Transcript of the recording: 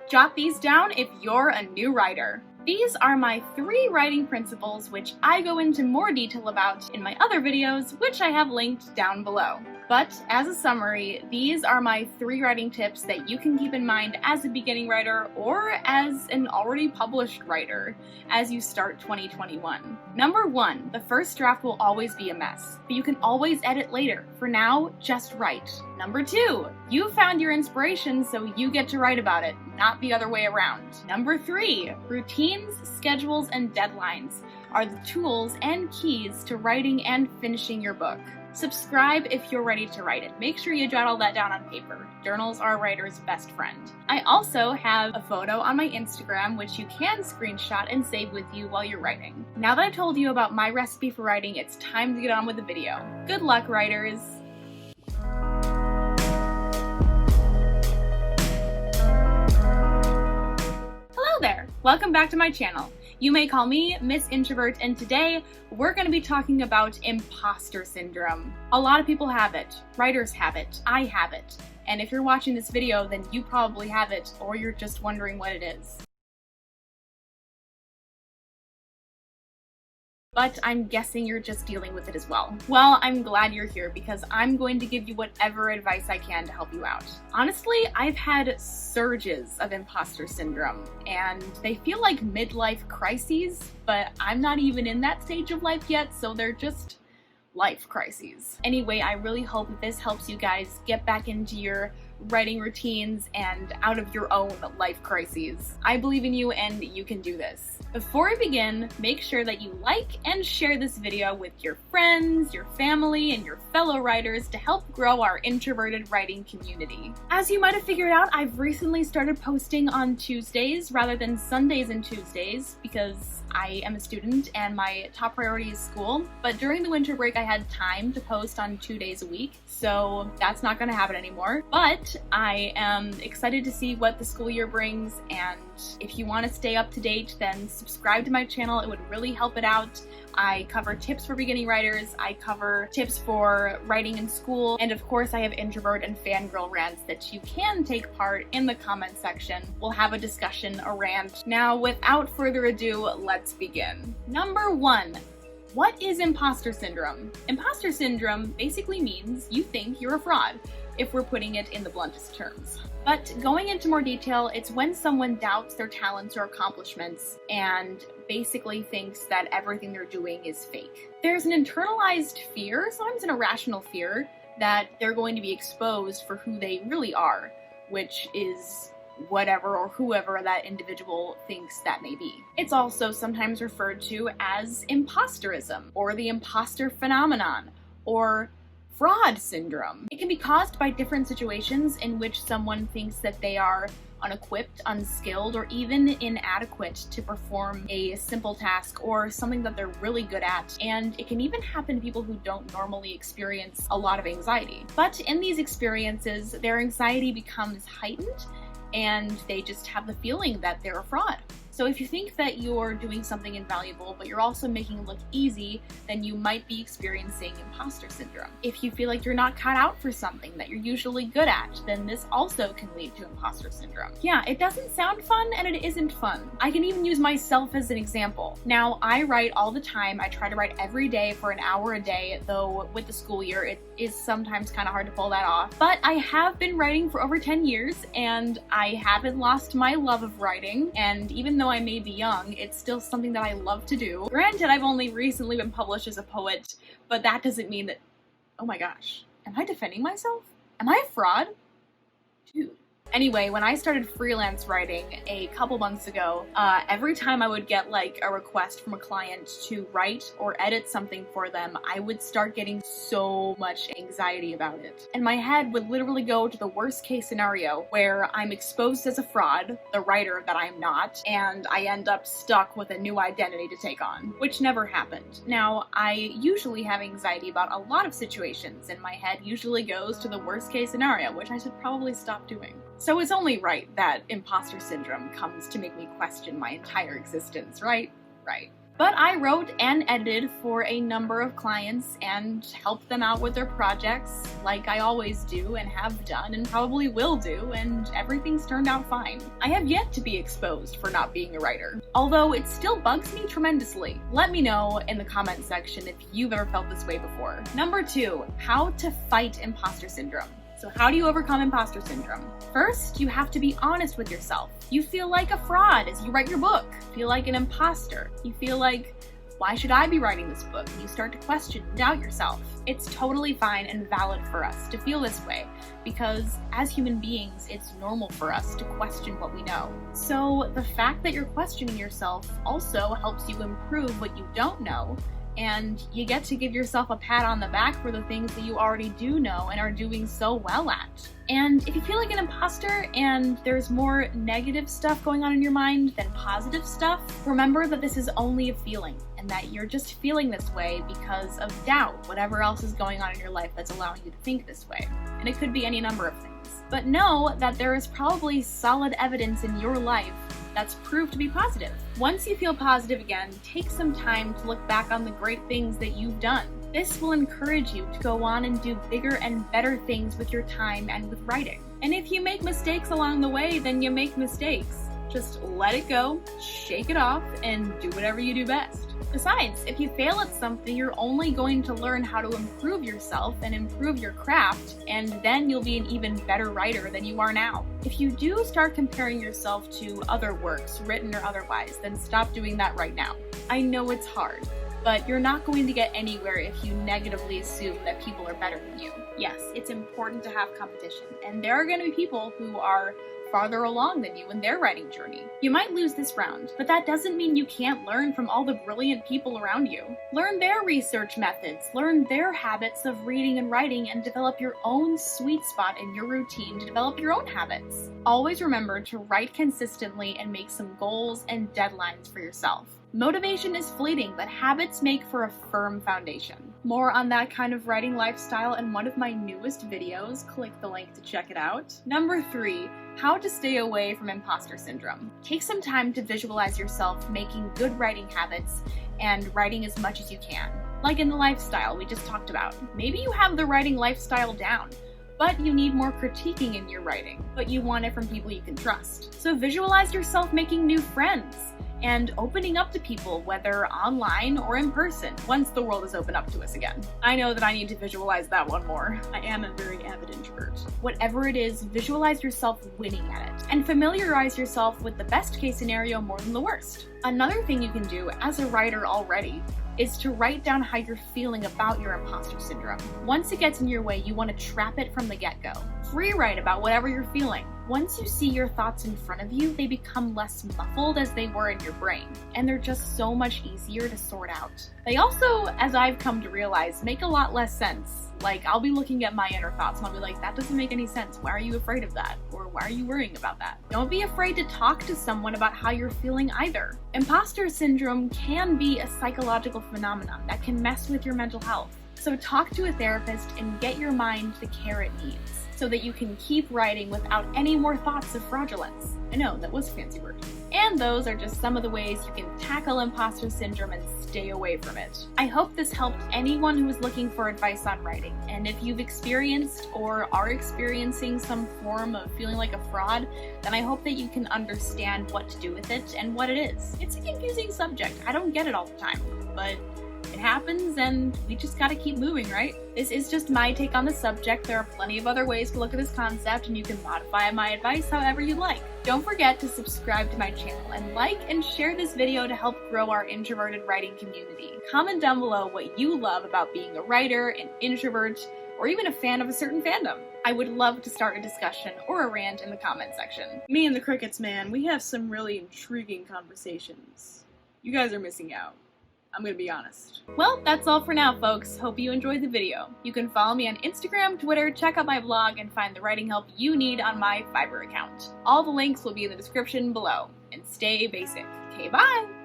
Jot these down if you're a new writer. These are my 3 writing principles, which I go into more detail about in my other videos, which I have linked down below. But as a summary, these are my 3 writing tips that you can keep in mind as a beginning writer or as an already published writer as you start 2021. Number 1, the first draft will always be a mess, but you can always edit later. For now, just write. Number 2, you found your inspiration, so you get to write about it, not the other way around. Number 3, routines, schedules, and deadlines are the tools and keys to writing and finishing your book. Subscribe if you're ready to write it. Make sure you jot all that down on paper. Journals are a writer's best friend. I also have a photo on my Instagram which you can screenshot and save with you while you're writing. Now that I've told you about my recipe for writing, it's time to get on with the video. Good luck, writers! Hello there! Welcome back to my channel. You may call me Miss Introvert, and today we're going to be talking about imposter syndrome. A lot of people have it. Writers have it. I have it. And if you're watching this video, then you probably have it, or you're just wondering what it is. But I'm guessing you're just dealing with it as well. Well, I'm glad you're here because I'm going to give you whatever advice I can to help you out. Honestly, I've had surges of imposter syndrome, and they feel like midlife crises, but I'm not even in that stage of life yet, so they're just life crises. Anyway, I really hope that this helps you guys get back into your writing routines and out of your own life crises. I believe in you and you can do this. Before we begin, make sure that you like and share this video with your friends, your family, and your fellow writers to help grow our introverted writing community. As you might have figured out, I've recently started posting on Tuesdays rather than Sundays and Tuesdays because I am a student and my top priority is school. But during the winter break, I had time to post on 2 days a week, so that's not going to happen anymore. But I am excited to see what the school year brings, and if you want to stay up to date, then subscribe to my channel. It would really help it out. I cover tips for beginning writers, I cover tips for writing in school, and of course I have introvert and fangirl rants that you can take part in the comment section. We'll have a discussion, a rant. Now, without further ado, let's begin. Number 1. What is imposter syndrome? Imposter syndrome basically means you think you're a fraud, if we're putting it in the bluntest terms. But going into more detail, it's when someone doubts their talents or accomplishments and basically thinks that everything they're doing is fake. There's an internalized fear, sometimes an irrational fear, that they're going to be exposed for who they really are, which is whatever or whoever that individual thinks that may be. It's also sometimes referred to as imposterism, or the imposter phenomenon, or fraud syndrome. It can be caused by different situations in which someone thinks that they are unequipped, unskilled, or even inadequate to perform a simple task or something that they're really good at. And it can even happen to people who don't normally experience a lot of anxiety. But in these experiences, their anxiety becomes heightened and they just have the feeling that they're a fraud. So if you think that you're doing something invaluable, but you're also making it look easy, then you might be experiencing imposter syndrome. If you feel like you're not cut out for something that you're usually good at, then this also can lead to imposter syndrome. Yeah, it doesn't sound fun, and it isn't fun. I can even use myself as an example. Now, I write all the time. I try to write every day for an hour a day, though with the school year, it is sometimes kind of hard to pull that off. But I have been writing for over 10 years, and I haven't lost my love of writing, and even though I may be young, it's still something that I love to do. Granted, I've only recently been published as a poet, but that doesn't mean that— oh my gosh, am I defending myself? Am I a fraud? Dude. Anyway, when I started freelance writing a couple months ago, every time I would get like a request from a client to write or edit something for them, I would start getting so much anxiety about it. And my head would literally go to the worst case scenario where I'm exposed as a fraud, the writer that I'm not, and I end up stuck with a new identity to take on, which never happened. Now, I usually have anxiety about a lot of situations, and my head usually goes to the worst case scenario, which I should probably stop doing. So it's only right that imposter syndrome comes to make me question my entire existence, right? Right. But I wrote and edited for a number of clients and helped them out with their projects like I always do and have done and probably will do, and everything's turned out fine. I have yet to be exposed for not being a writer, although it still bugs me tremendously. Let me know in the comment section if you've ever felt this way before. Number 2, how to fight imposter syndrome. So how do you overcome imposter syndrome? First, you have to be honest with yourself. You feel like a fraud as you write your book. You feel like an imposter. You feel like, why should I be writing this book? And you start to question and doubt yourself. It's totally fine and valid for us to feel this way because as human beings, it's normal for us to question what we know. So the fact that you're questioning yourself also helps you improve what you don't know, and you get to give yourself a pat on the back for the things that you already do know and are doing so well at. And if you feel like an imposter and there's more negative stuff going on in your mind than positive stuff, remember that this is only a feeling and that you're just feeling this way because of doubt, whatever else is going on in your life that's allowing you to think this way. And it could be any number of things. But know that there is probably solid evidence in your life that's proved to be positive. Once you feel positive again, take some time to look back on the great things that you've done. This will encourage you to go on and do bigger and better things with your time and with writing. And if you make mistakes along the way, then you make mistakes. Just let it go, shake it off, and do whatever you do best. Besides, if you fail at something, you're only going to learn how to improve yourself and improve your craft, and then you'll be an even better writer than you are now. If you do start comparing yourself to other works, written or otherwise, then stop doing that right now. I know it's hard, but you're not going to get anywhere if you negatively assume that people are better than you. Yes, it's important to have competition, and there are going to be people who are farther along than you in their writing journey. You might lose this round, but that doesn't mean you can't learn from all the brilliant people around you. Learn their research methods, learn their habits of reading and writing, and develop your own sweet spot in your routine to develop your own habits. Always remember to write consistently and make some goals and deadlines for yourself. Motivation is fleeting, but habits make for a firm foundation. More on that kind of writing lifestyle in one of my newest videos. Click the link to check it out. Number 3, how to stay away from imposter syndrome. Take some time to visualize yourself making good writing habits and writing as much as you can. Like in the lifestyle we just talked about. Maybe you have the writing lifestyle down, but you need more critiquing in your writing, but you want it from people you can trust. So visualize yourself making new friends and opening up to people, whether online or in person, once the world is open up to us again. I know that I need to visualize that one more. I am a very avid introvert. Whatever it is, visualize yourself winning at it, and familiarize yourself with the best case scenario more than the worst. Another thing you can do as a writer already is to write down how you're feeling about your imposter syndrome. Once it gets in your way, you want to trap it from the get-go. Free write about whatever you're feeling. Once you see your thoughts in front of you, they become less muffled as they were in your brain, and they're just so much easier to sort out. They also, as I've come to realize, make a lot less sense. Like, I'll be looking at my inner thoughts and I'll be like, that doesn't make any sense. Why are you afraid of that? Or why are you worrying about that? Don't be afraid to talk to someone about how you're feeling either. Imposter syndrome can be a psychological phenomenon that can mess with your mental health. So talk to a therapist and get your mind the care it needs, so that you can keep writing without any more thoughts of fraudulence. I know, that was a fancy word. And those are just some of the ways you can tackle imposter syndrome and stay away from it. I hope this helped anyone who is looking for advice on writing. And if you've experienced or are experiencing some form of feeling like a fraud, then I hope that you can understand what to do with it and what it is. It's a confusing subject. I don't get it all the time, but it happens and we just gotta keep moving, right? This is just my take on the subject. There are plenty of other ways to look at this concept, and you can modify my advice however you'd like. Don't forget to subscribe to my channel and like and share this video to help grow our introverted writing community. Comment down below what you love about being a writer, an introvert, or even a fan of a certain fandom. I would love to start a discussion or a rant in the comment section. Me and the crickets, man, we have some really intriguing conversations. You guys are missing out. I'm gonna be honest. Well, that's all for now, folks. Hope you enjoyed the video. You can follow me on Instagram, Twitter, check out my blog, and find the writing help you need on my Fiverr account. All the links will be in the description below. And stay basic. Okay, bye!